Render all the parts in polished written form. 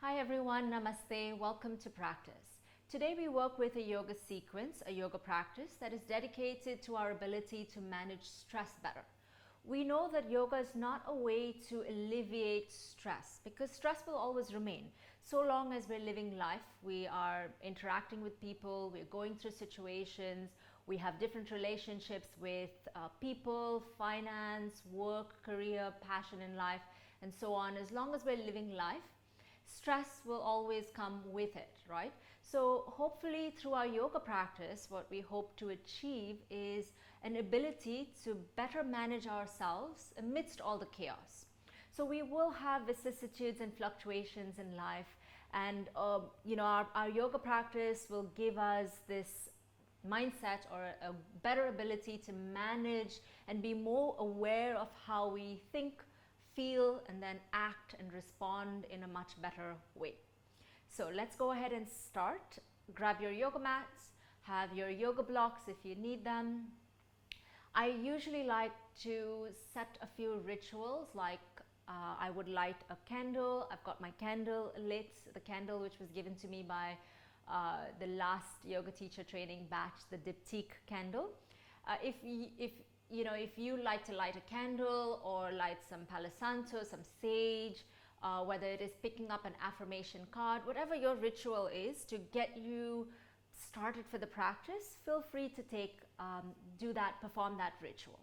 Hi everyone, Namaste, welcome to practice. Today we work with a yoga sequence, a yoga practice that is dedicated to our ability to manage stress better. We know that yoga is not a way to alleviate stress because stress will always remain. So long as we're living life, we are interacting with people, we're going through situations, we have different relationships with people, finance, work, career, passion in life, and so on. As long as we're living life, stress will always come with it, right? So hopefully through our yoga practice, what we hope to achieve is an ability to better manage ourselves amidst all the chaos. So we will have vicissitudes and fluctuations in life, and our yoga practice will give us this mindset or a better ability to manage and be more aware of how we think, feel, and then act and respond in a much better way. So let's go ahead and start. Grab your yoga mats, have your yoga blocks if you need them. I usually like to set a few rituals, like I would light a candle. I've got my candle lit, the candle which was given to me by the last yoga teacher training batch, the diptyque candle. If you like to light a candle or light some Palo Santo, some sage, whether it is picking up an affirmation card, whatever your ritual is to get you started for the practice, feel free to perform that ritual.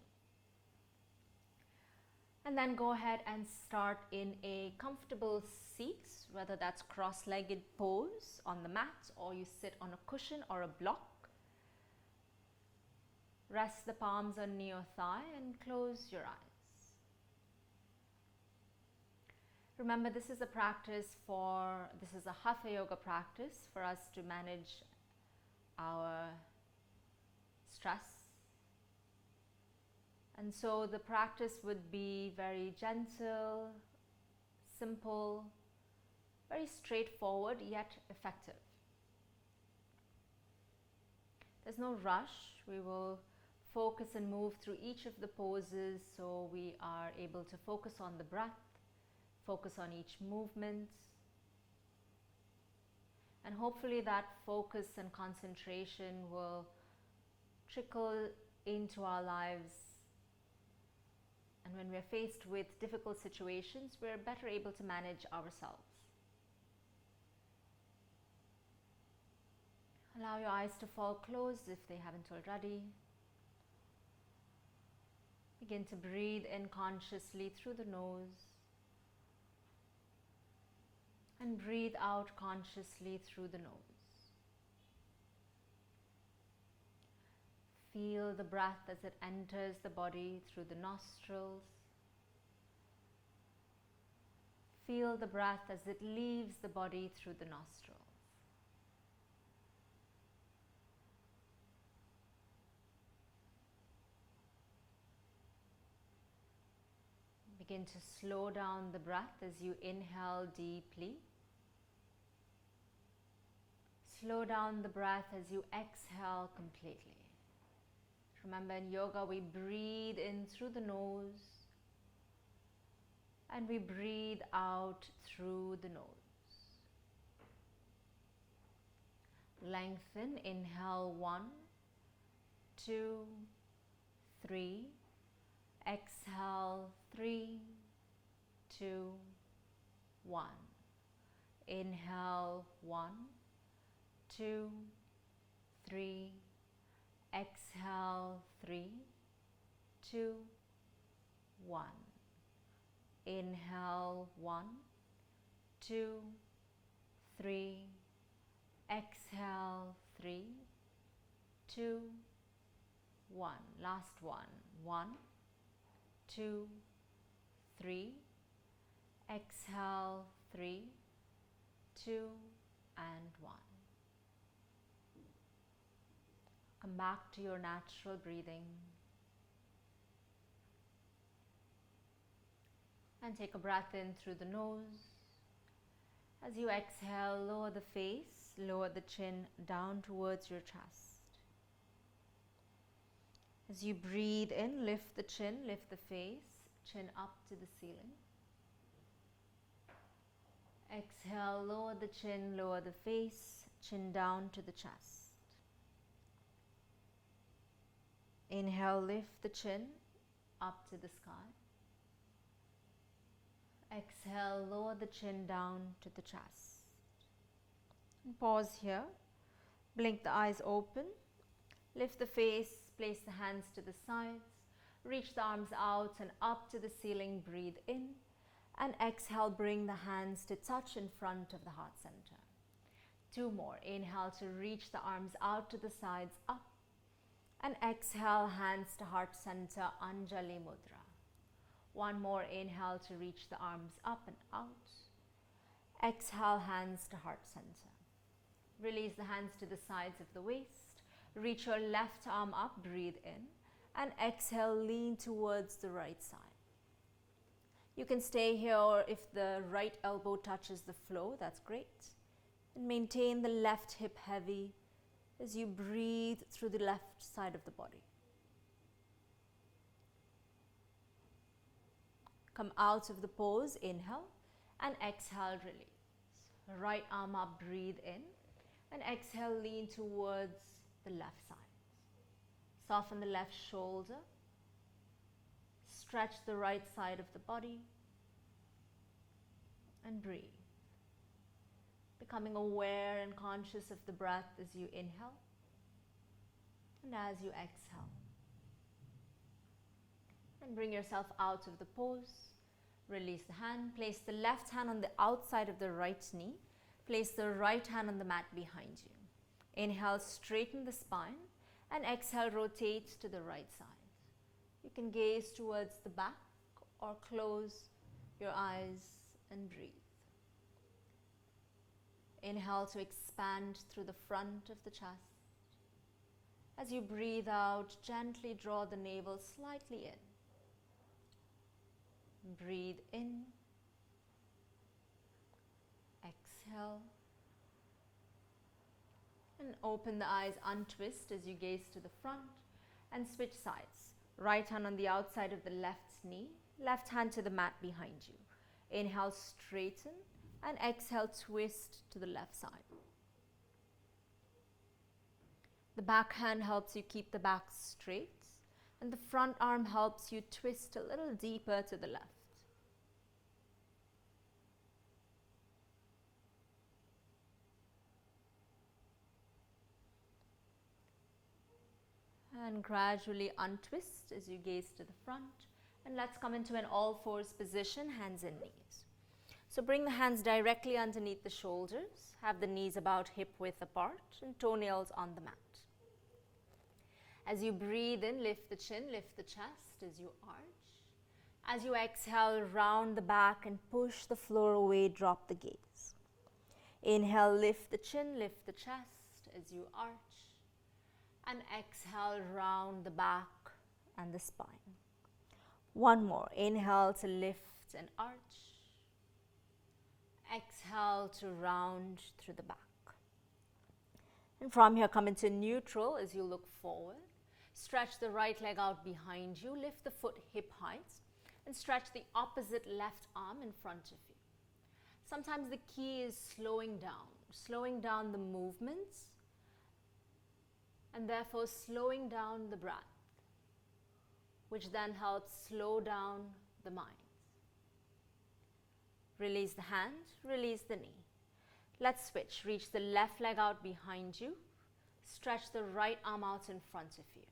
And then go ahead and start in a comfortable seat, whether that's cross-legged pose on the mat or you sit on a cushion or a block. Rest the palms on your thigh and close your eyes. Remember, this is a hatha yoga practice for us to manage our stress. And so the practice would be very gentle, simple, very straightforward, yet effective. There's no rush. We will focus and move through each of the poses so we are able to focus on the breath, focus on each movement, and hopefully that focus and concentration will trickle into our lives, and when we're faced with difficult situations, we're better able to manage ourselves. Allow your eyes to fall closed if they haven't already. Begin to breathe in consciously through the nose and breathe out consciously through the nose. Feel the breath as it enters the body through the nostrils. Feel the breath as it leaves the body through the nostrils. Begin to slow down the breath as you inhale deeply. Slow down the breath as you exhale completely. Remember, in yoga we breathe in through the nose and we breathe out through the nose. Lengthen. Inhale 1, 2, 3. Exhale 3, 2, 1. Inhale 1, 2, 3. Exhale 3, 2, 1. Inhale 1, 2, 3. Exhale 3, 2, 1. Last one. 1, 2, 3. Exhale 3, 2, and 1. Come back to your natural breathing and take a breath in through the nose. As you exhale, lower the face, lower the chin down towards your chest. As you breathe in, lift the chin, lift the face, chin up to the ceiling. Exhale, lower the chin, lower the face, chin down to the chest. Inhale, lift the chin up to the sky. Exhale, lower the chin down to the chest. And pause here. Blink the eyes open. Lift the face, place the hands to the sides. Reach the arms out and up to the ceiling. Breathe in. And exhale, bring the hands to touch in front of the heart center. 2 more. Inhale to reach the arms out to the sides, up. And exhale, hands to heart center, Anjali Mudra. 1 more. Inhale to reach the arms up and out. Exhale, hands to heart center. Release the hands to the sides of the waist. Reach your left arm up, breathe in. And exhale, lean towards the right side. You can stay here, or if the right elbow touches the floor, that's great. And maintain the left hip heavy as you breathe through the left side of the body. Come out of the pose, inhale, and exhale, release. Right arm up, breathe in, and exhale, lean towards the left side. Soften the left shoulder. Stretch the right side of the body and breathe. Becoming aware and conscious of the breath as you inhale and as you exhale. And bring yourself out of the pose. Release the hand. Place the left hand on the outside of the right knee. Place the right hand on the mat behind you. Inhale, straighten the spine, and exhale, rotate to the right side. You can gaze towards the back or close your eyes and breathe. Inhale to expand through the front of the chest. As you breathe out, gently draw the navel slightly in. Breathe in. Exhale. And open the eyes, untwist as you gaze to the front and switch sides. Right hand on the outside of the left knee, left hand to the mat behind you. Inhale, straighten, and exhale, twist to the left side. The back hand helps you keep the back straight, and the front arm helps you twist a little deeper to the left. And gradually untwist as you gaze to the front. And let's come into an all fours position, hands and knees. So bring the hands directly underneath the shoulders. Have the knees about hip width apart and toenails on the mat. As you breathe in, lift the chin, lift the chest as you arch. As you exhale, round the back and push the floor away, drop the gaze. Inhale, lift the chin, lift the chest as you arch. And exhale, round the back and the spine. 1 more. Inhale to lift and arch. Exhale to round through the back. And from here, come into neutral as you look forward. Stretch the right leg out behind you. Lift the foot hip height. And stretch the opposite left arm in front of you. Sometimes the key is slowing down the movements, and therefore slowing down the breath, which then helps slow down the mind. Release the hand, release the knee. Let's switch. Reach the left leg out behind you. Stretch the right arm out in front of you.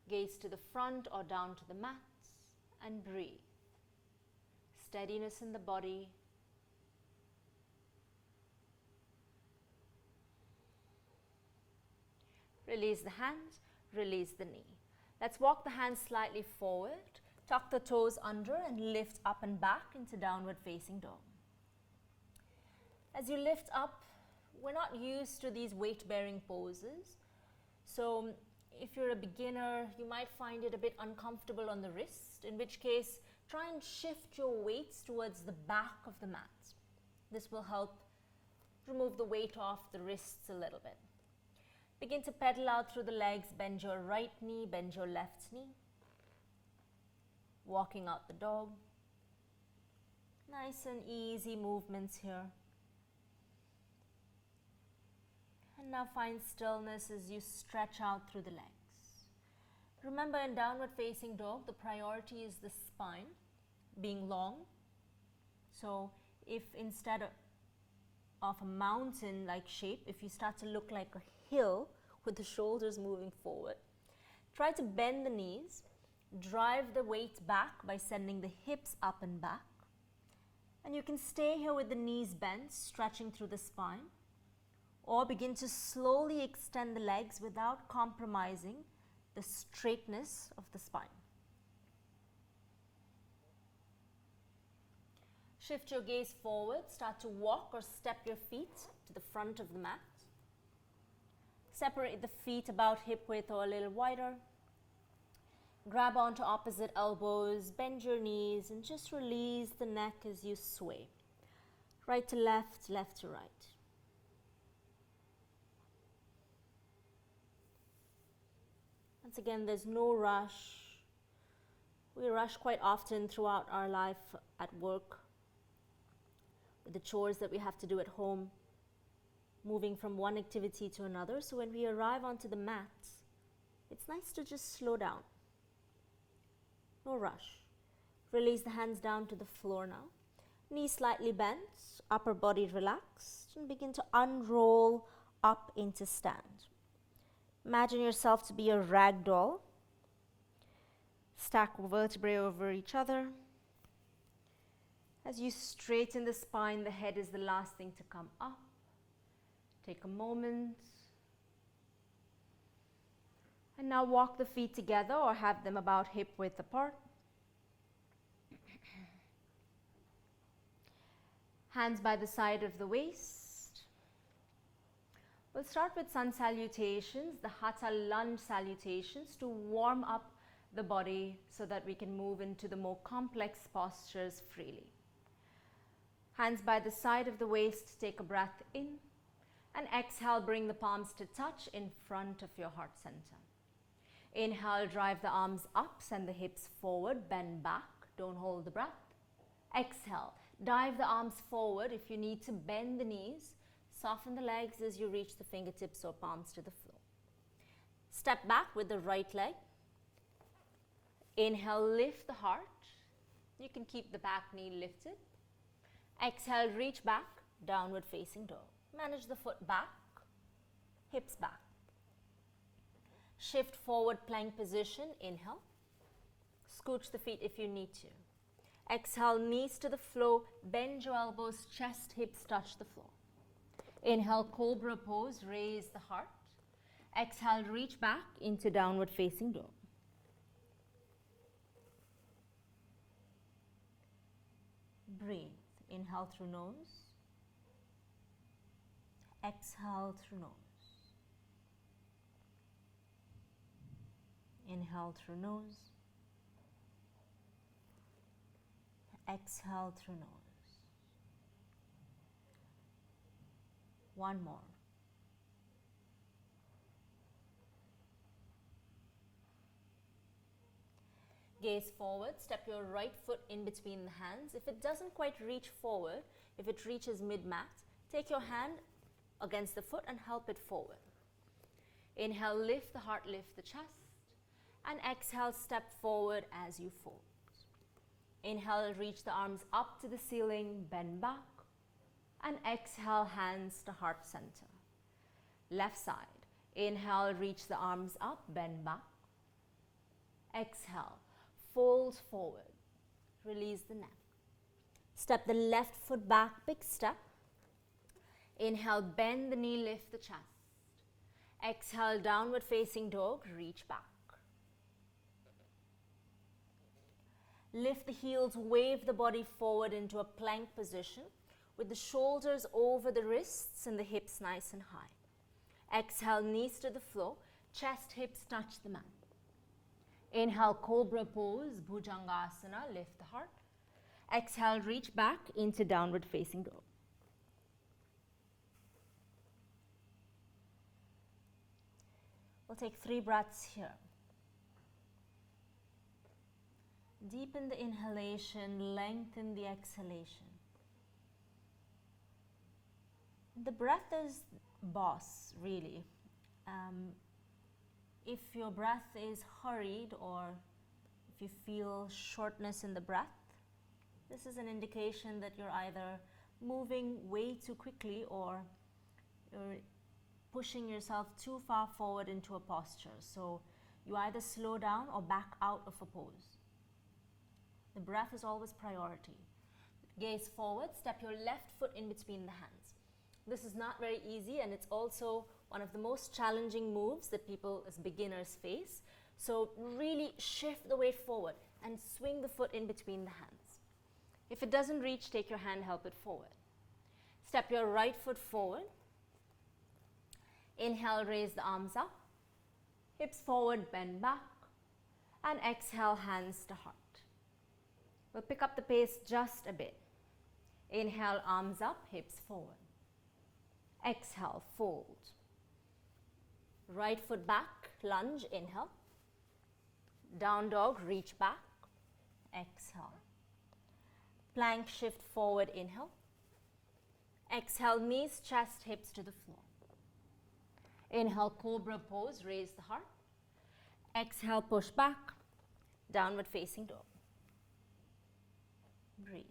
Gaze to the front or down to the mat and breathe. Steadiness in the body. Release the hand, release the knee. Let's walk the hands slightly forward, tuck the toes under and lift up and back into downward facing dog. As you lift up, we're not used to these weight bearing poses. So if you're a beginner, you might find it a bit uncomfortable on the wrist, in which case try and shift your weights towards the back of the mat. This will help remove the weight off the wrists a little bit. Begin to pedal out through the legs, bend your right knee, bend your left knee. Walking out the dog. Nice and easy movements here. And now find stillness as you stretch out through the legs. Remember, in downward facing dog, the priority is the spine being long. So if instead of a mountain-like shape, if you start to look like a hill with the shoulders moving forward, try to bend the knees, drive the weight back by sending the hips up and back. And you can stay here with the knees bent, stretching through the spine, or begin to slowly extend the legs without compromising the straightness of the spine. Shift your gaze forward, start to walk or step your feet to the front of the mat. Separate the feet about hip width or a little wider. Grab onto opposite elbows, bend your knees, and just release the neck as you sway. Right to left, left to right. Once again, there's no rush. We rush quite often throughout our life at work, with the chores that we have to do at home, moving from one activity to another. So when we arrive onto the mat, it's nice to just slow down. No rush. Release the hands down to the floor now. Knees slightly bent, upper body relaxed, and begin to unroll up into stand. Imagine yourself to be a rag doll. Stack vertebrae over each other. As you straighten the spine, the head is the last thing to come up. Take a moment. And now walk the feet together or have them about hip width apart. Hands by the side of the waist. We'll start with sun salutations, the Hatha lunge salutations, to warm up the body so that we can move into the more complex postures freely. Hands by the side of the waist, take a breath in, and exhale, bring the palms to touch in front of your heart center. Inhale, drive the arms up, send the hips forward, bend back, don't hold the breath. Exhale, dive the arms forward. If you need to bend the knees, soften the legs as you reach the fingertips or palms to the floor. Step back with the right leg. Inhale, lift the heart. You can keep the back knee lifted. Exhale, reach back, downward facing dog. Manage the foot back, hips back. Shift forward plank position, inhale. Scooch the feet if you need to. Exhale, knees to the floor, bend your elbows, chest, hips touch the floor. Inhale, cobra pose, raise the heart. Exhale, reach back into downward facing dog. Breathe. Inhale through nose. Exhale through nose. Inhale through nose. Exhale through nose. One more. Gaze forward, step your right foot in between the hands. If it doesn't quite reach forward, if it reaches mid-mat, take your hand against the foot and help it forward. Inhale, lift the heart, lift the chest. And exhale, step forward as you fold. Inhale, reach the arms up to the ceiling, bend back. And exhale, hands to heart center. Left side. Inhale, reach the arms up, bend back. Exhale, fold forward. Release the neck. Step the left foot back, big step. Inhale, bend the knee, lift the chest. Exhale, downward facing dog, reach back. Lift the heels, wave the body forward into a plank position with the shoulders over the wrists and the hips nice and high. Exhale, knees to the floor, chest, hips touch the mat. Inhale, cobra pose, bhujangasana, lift the heart. Exhale, reach back into downward facing dog. We'll take 3 breaths here. Deepen the inhalation, lengthen the exhalation. The breath is boss, really. If your breath is hurried or if you feel shortness in the breath, this is an indication that you're either moving way too quickly or you're pushing yourself too far forward into a posture. So you either slow down or back out of a pose. The breath is always priority. Gaze forward, step your left foot in between the hands. This is not very easy, and it's also one of the most challenging moves that people as beginners face. So really shift the weight forward and swing the foot in between the hands. If it doesn't reach, take your hand, help it forward. Step your right foot forward. Inhale, raise the arms up. Hips forward, bend back. And exhale, hands to heart. We'll pick up the pace just a bit. Inhale, arms up, hips forward. Exhale, fold. Right foot back, lunge, inhale. Down dog, reach back. Exhale. Plank shift forward, inhale. Exhale, knees, chest, hips to the floor. Inhale, cobra pose, raise the heart. Exhale, push back, downward facing dog. Breathe.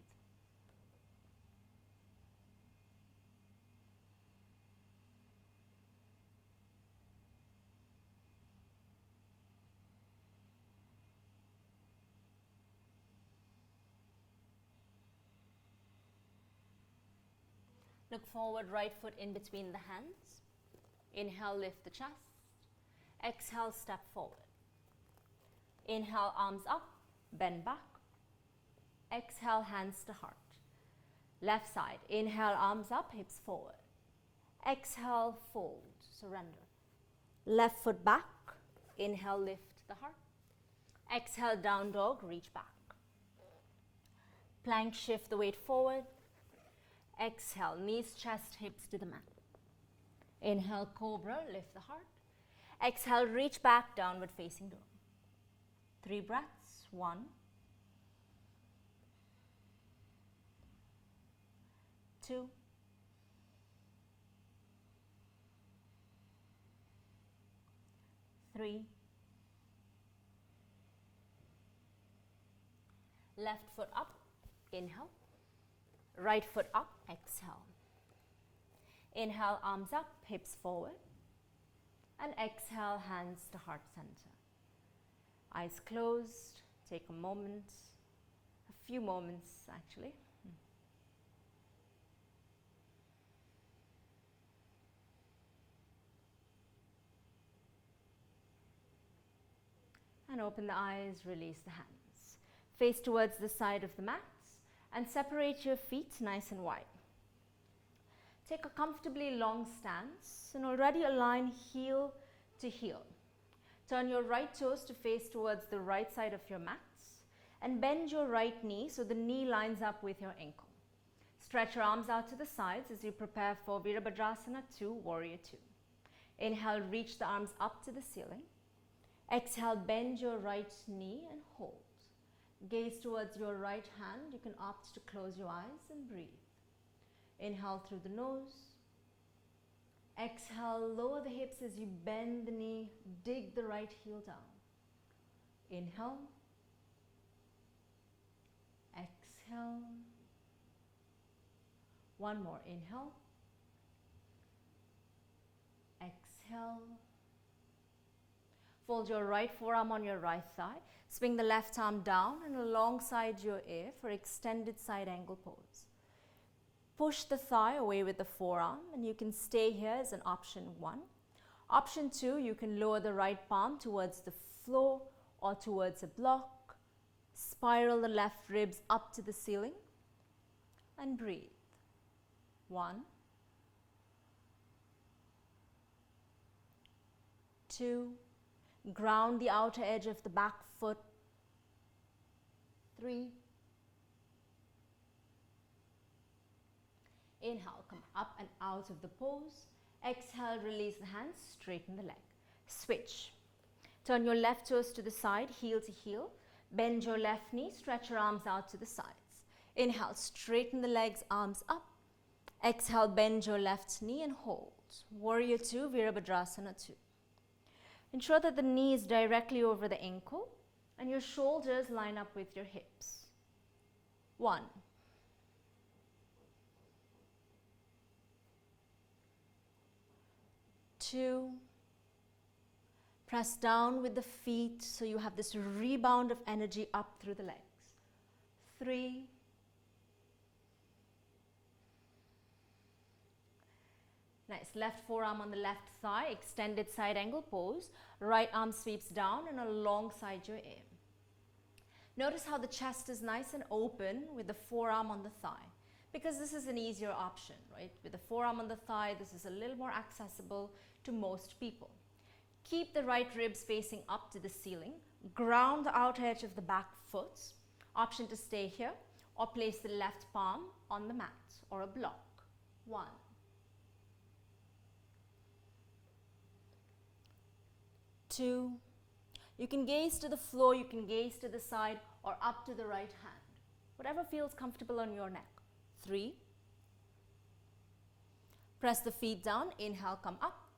Look forward, right foot in between the hands. Inhale, lift the chest. Exhale, step forward. Inhale, arms up, bend back. Exhale, hands to heart. Left side, inhale, arms up, hips forward. Exhale, fold, surrender. Left foot back, inhale, lift the heart. Exhale, down dog, reach back. Plank, shift the weight forward. Exhale, knees, chest, hips to the mat. Inhale, cobra, lift the heart. Exhale, reach back, downward facing dog. 3 breaths, 1, 2, 3. Left foot up, inhale. Right foot up, exhale. Inhale, arms up, hips forward. And exhale, hands to heart center. Eyes closed. Take a moment, a few moments actually. And open the eyes, release the hands. Face towards the side of the mat and separate your feet nice and wide. Take a comfortably long stance and already align heel to heel. Turn your right toes to face towards the right side of your mats and bend your right knee so the knee lines up with your ankle. Stretch your arms out to the sides as you prepare for Virabhadrasana 2, Warrior 2. Inhale, reach the arms up to the ceiling. Exhale, bend your right knee and hold. Gaze towards your right hand. You can opt to close your eyes and breathe. Inhale through the nose. Exhale, lower the hips as you bend the knee, dig the right heel down. Inhale. Exhale. One more. Inhale. Exhale. Fold your right forearm on your right thigh. Swing the left arm down and alongside your ear for extended side angle pose. Push the thigh away with the forearm and you can stay here as an option 1. Option 2, you can lower the right palm towards the floor or towards a block. Spiral the left ribs up to the ceiling and breathe. 1, 2, ground the outer edge of the back foot. 3. Inhale, come up and out of the pose. Exhale, release the hands, straighten the leg. Switch. Turn your left toes to the side, heel to heel. Bend your left knee, stretch your arms out to the sides. Inhale, straighten the legs, arms up. Exhale, bend your left knee and hold. Warrior 2, Virabhadrasana 2. Ensure that the knee is directly over the ankle and your shoulders line up with your hips. 1. 2. Press down with the feet so you have this rebound of energy up through the legs. 3. Nice. Left forearm on the left thigh, extended side angle pose. Right arm sweeps down and alongside your aim. Notice how the chest is nice and open with the forearm on the thigh, because this is an easier option, right? With the forearm on the thigh, this is a little more accessible to most people. Keep the right ribs facing up to the ceiling. Ground the outer edge of the back foot. Option to stay here or place the left palm on the mat or a block. 1. 2. You can gaze to the floor, you can gaze to the side or up to the right hand. Whatever feels comfortable on your neck. 3. Press the feet down, inhale, come up.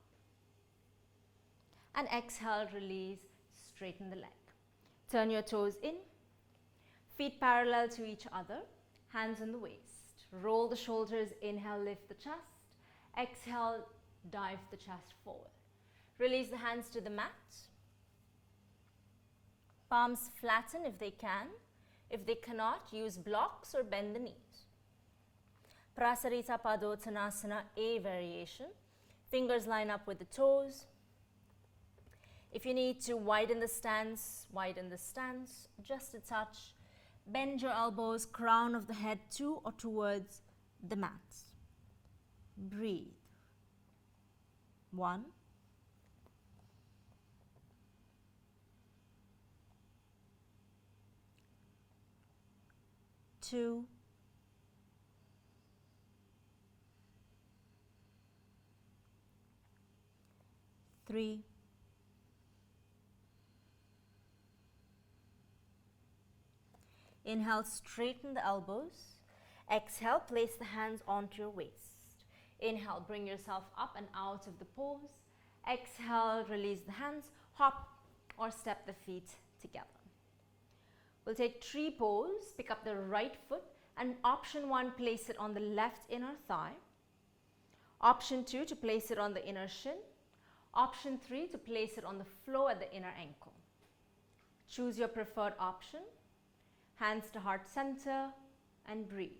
And exhale, release, straighten the leg. Turn your toes in, feet parallel to each other, hands on the waist. Roll the shoulders, inhale, lift the chest. Exhale, dive the chest forward. Release the hands to the mat. Palms flatten if they can. If they cannot, use blocks or bend the knees. Prasarita Padottanasana, A variation. Fingers line up with the toes. If you need to widen the stance, just a touch. Bend your elbows, crown of the head to or towards the mat. Breathe. 1. 2. 3. 4. Inhale, straighten the elbows. Exhale, place the hands onto your waist. Inhale, bring yourself up and out of the pose. Exhale, release the hands, hop or step the feet together. We'll take tree pose, pick up the right foot, and option 1, place it on the left inner thigh. Option 2, to place it on the inner shin. Option 3, to place it on the floor at the inner ankle. Choose your preferred option. Hands to heart center and breathe.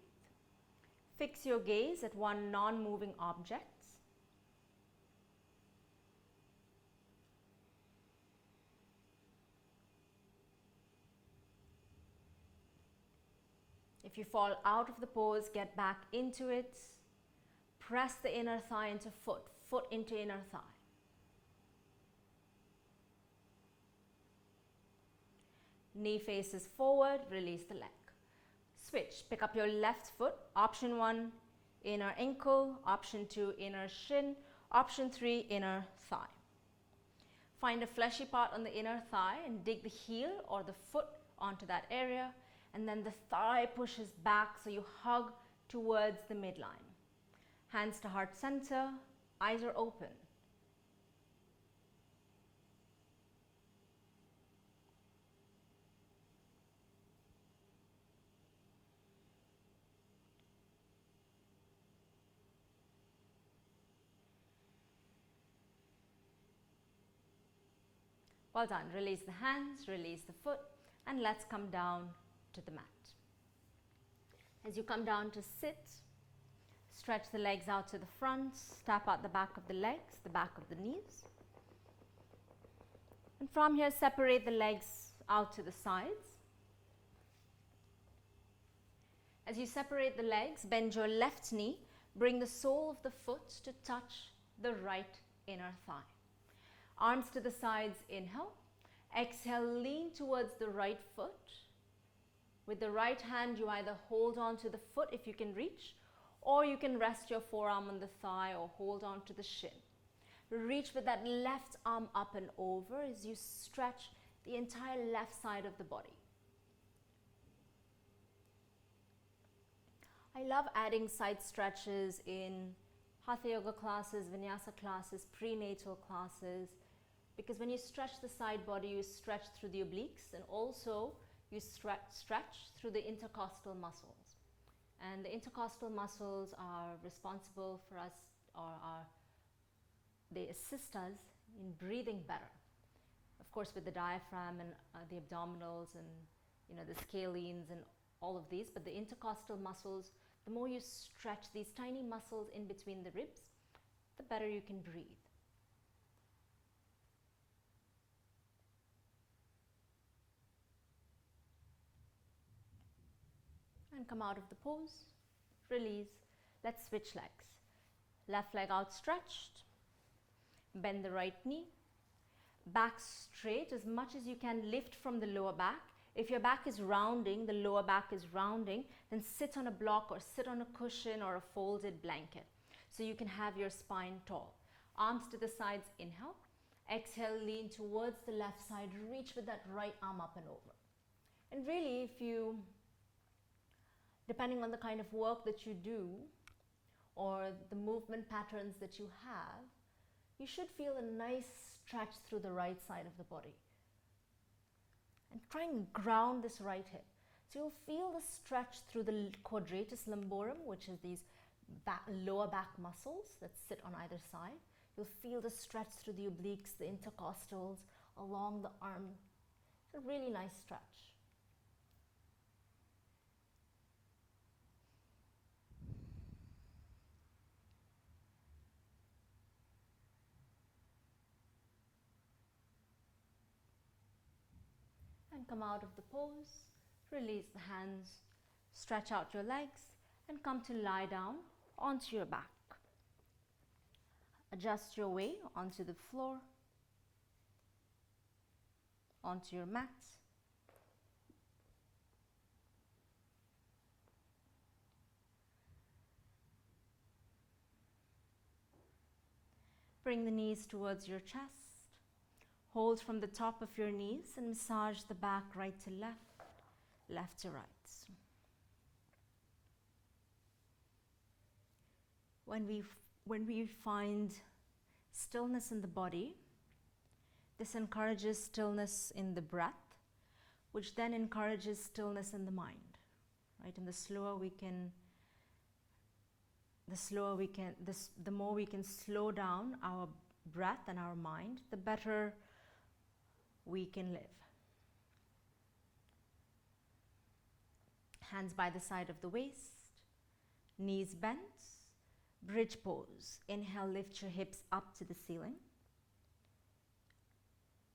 Fix your gaze at one non-moving object. If you fall out of the pose, get back into it. Press the inner thigh into foot, foot into inner thigh. Knee faces forward, release the leg. Switch, pick up your left foot. Option 1, inner ankle. Option 2, inner shin. Option 3, inner thigh. Find a fleshy part on the inner thigh and dig the heel or the foot onto that area. And then the thigh pushes back so you hug towards the midline. Hands to heart center, eyes are open. Well done. Release the hands, release the foot, and let's come down to the mat. As you come down to sit, stretch the legs out to the front, tap out the back of the legs, the back of the knees. And from here, separate the legs out to the sides. As you separate the legs, bend your left knee, bring the sole of the foot to touch the right inner thigh. Arms to the sides, inhale. Exhale, lean towards the right foot. With the right hand, you either hold on to the foot if you can reach, or you can rest your forearm on the thigh or hold on to the shin. Reach with that left arm up and over as you stretch the entire left side of the body. I love adding side stretches in Hatha yoga classes, vinyasa classes, prenatal classes, because when you stretch the side body, you stretch through the obliques, and also you stretch through the intercostal muscles. And the intercostal muscles are responsible for us, they assist us in breathing better. Of course, with the diaphragm and the abdominals and the scalenes and all of these, but the intercostal muscles, the more you stretch these tiny muscles in between the ribs, the better you can breathe. And come out of the pose, release. Let's switch legs. Left leg outstretched, bend the right knee, back straight as much as you can, lift from the lower back. If your back is rounding, the lower back is rounding, then sit on a block or sit on a cushion or a folded blanket so you can have your spine tall. Arms to the sides, inhale. Exhale, lean towards the left side, reach with that right arm up and over. And really, depending on the kind of work that you do or the movement patterns that you have, you should feel a nice stretch through the right side of the body. And try and ground this right hip. So you'll feel the stretch through the quadratus lumborum, which is these lower back muscles that sit on either side. You'll feel the stretch through the obliques, the intercostals, along the arm. It's a really nice stretch. And come out of the pose, release the hands, stretch out your legs, and come to lie down onto your back. Adjust your way onto the floor, onto your mat. Bring the knees towards your chest. Hold from the top of your knees and massage the back right to left, left to right. When we find stillness in the body, this encourages stillness in the breath, which then encourages stillness in the mind, right? And the more we can slow down our breath and our mind, the better we can live. Hands by the side of the waist, knees bent, bridge pose. Inhale, lift your hips up to the ceiling.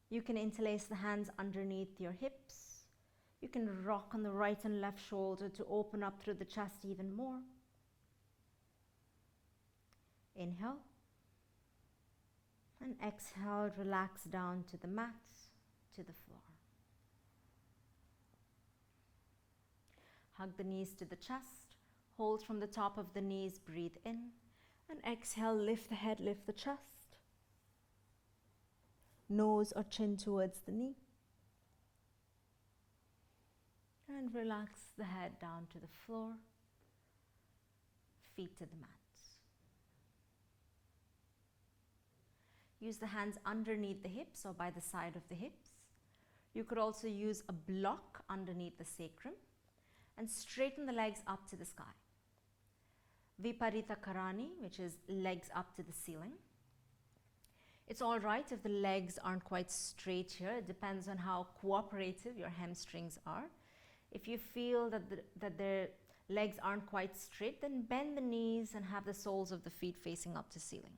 You can interlace the hands underneath your hips. You can rock on the right and left shoulder to open up through the chest even more. Inhale. And exhale, relax down to the mat, to the floor. Hug the knees to the chest. Hold from the top of the knees, breathe in. And exhale, lift the head, lift the chest. Nose or chin towards the knee. And relax the head down to the floor. Feet to the mat. Use the hands underneath the hips or by the side of the hips. You could also use a block underneath the sacrum and straighten the legs up to the sky. Viparita Karani, which is legs up to the ceiling. It's all right if the legs aren't quite straight here. It depends on how cooperative your hamstrings are. If you feel that their legs aren't quite straight, then bend the knees and have the soles of the feet facing up to ceiling.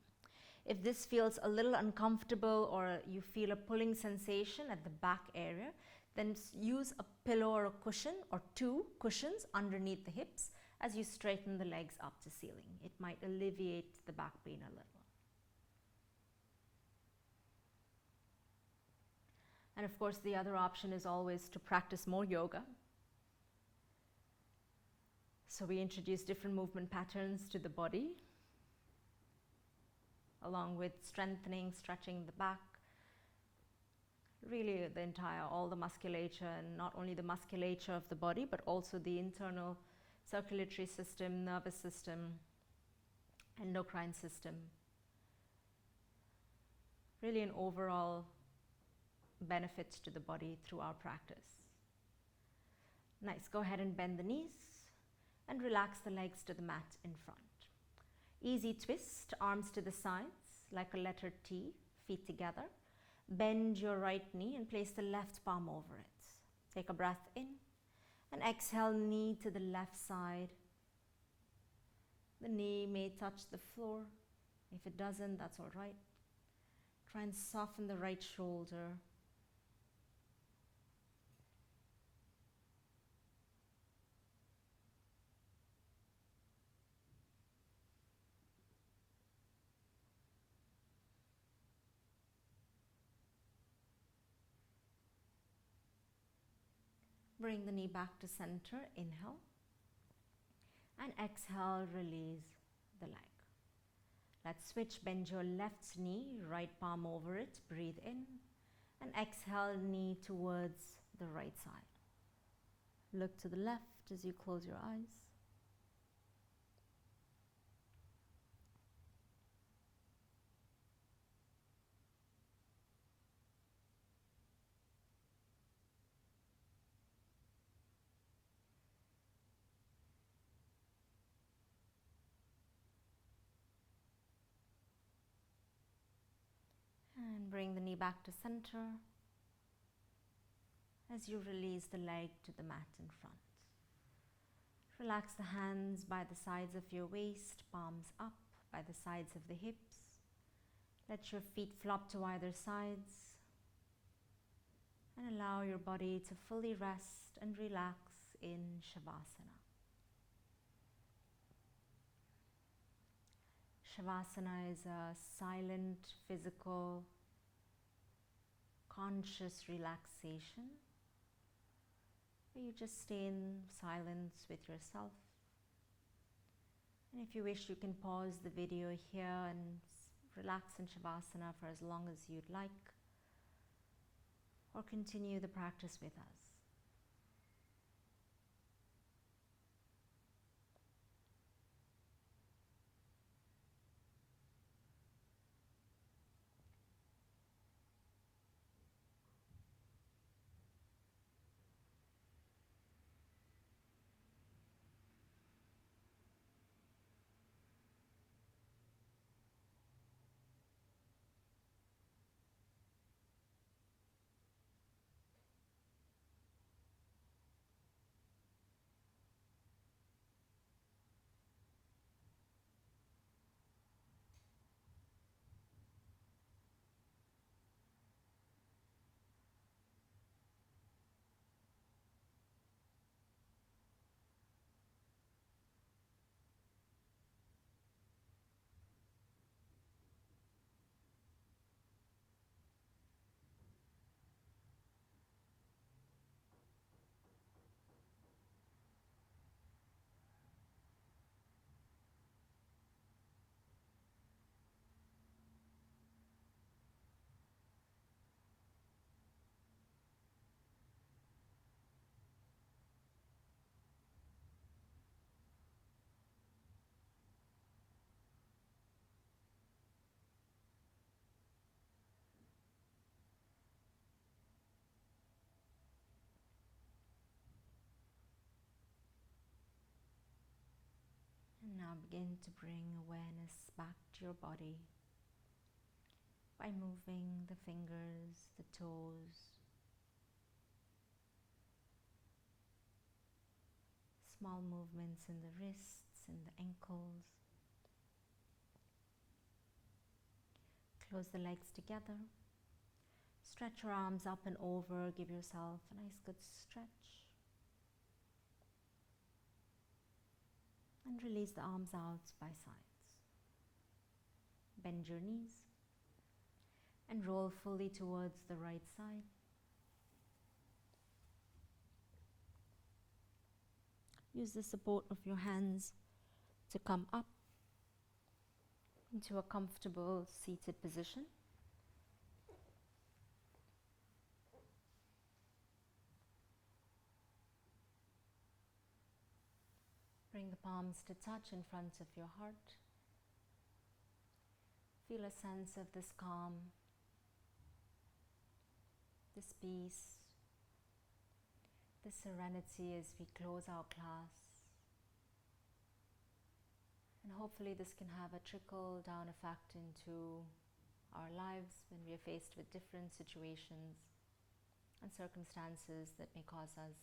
If this feels a little uncomfortable or you feel a pulling sensation at the back area, then use a pillow or a cushion or two cushions underneath the hips as you straighten the legs up to ceiling. It might alleviate the back pain a little. And of course, the other option is always to practice more yoga. So we introduce different movement patterns to the body, along with strengthening, stretching the back, really all the musculature, and not only the musculature of the body, but also the internal circulatory system, nervous system, endocrine system. Really an overall benefit to the body through our practice. Nice. Go ahead and bend the knees and relax the legs to the mat in front. Easy twist, arms to the sides like a letter T, feet together. Bend your right knee and place the left palm over it. Take a breath in and exhale, knee to the left side. The knee may touch the floor. If it doesn't, that's all right. Try and soften the right shoulder. Bring the knee back to center, inhale. And exhale, release the leg. Let's switch, bend your left knee, right palm over it, breathe in. And exhale, knee towards the right side. Look to the left as you close your eyes. And bring the knee back to center as you release the leg to the mat in front. Relax the hands by the sides of your waist, palms up by the sides of the hips. Let your feet flop to either sides and allow your body to fully rest and relax in Shavasana. Shavasana is a silent, physical, conscious relaxation where you just stay in silence with yourself. And if you wish, you can pause the video here and relax in Shavasana for as long as you'd like, or continue the practice with us. And now begin to bring awareness back to your body by moving the fingers, the toes, small movements in the wrists, in the ankles. Close the legs together. Stretch your arms up and over. Give yourself a nice good stretch. And release the arms out by sides. Bend your knees and roll fully towards the right side. Use the support of your hands to come up into a comfortable seated position. palms to touch in front of your heart. Feel a sense of this calm, this peace, this serenity as we close our class. And hopefully this can have a trickle down effect into our lives when we are faced with different situations and circumstances that may cause us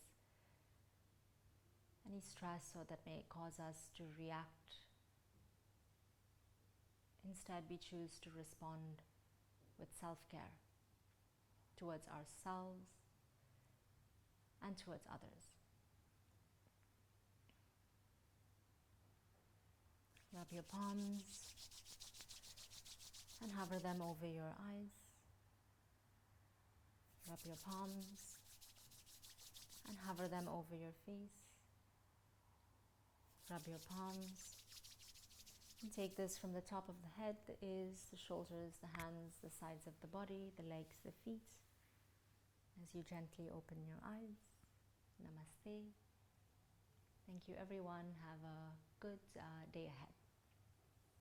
any stress or that may cause us to react. Instead, we choose to respond with self-care towards ourselves and towards others. Rub your palms and hover them over your eyes. Rub your palms and hover them over your face. Rub your palms and take this from the top of the head, the ears, the shoulders, the hands, the sides of the body, the legs, the feet, as you gently open your eyes. Namaste. Thank you everyone. Have a good day ahead.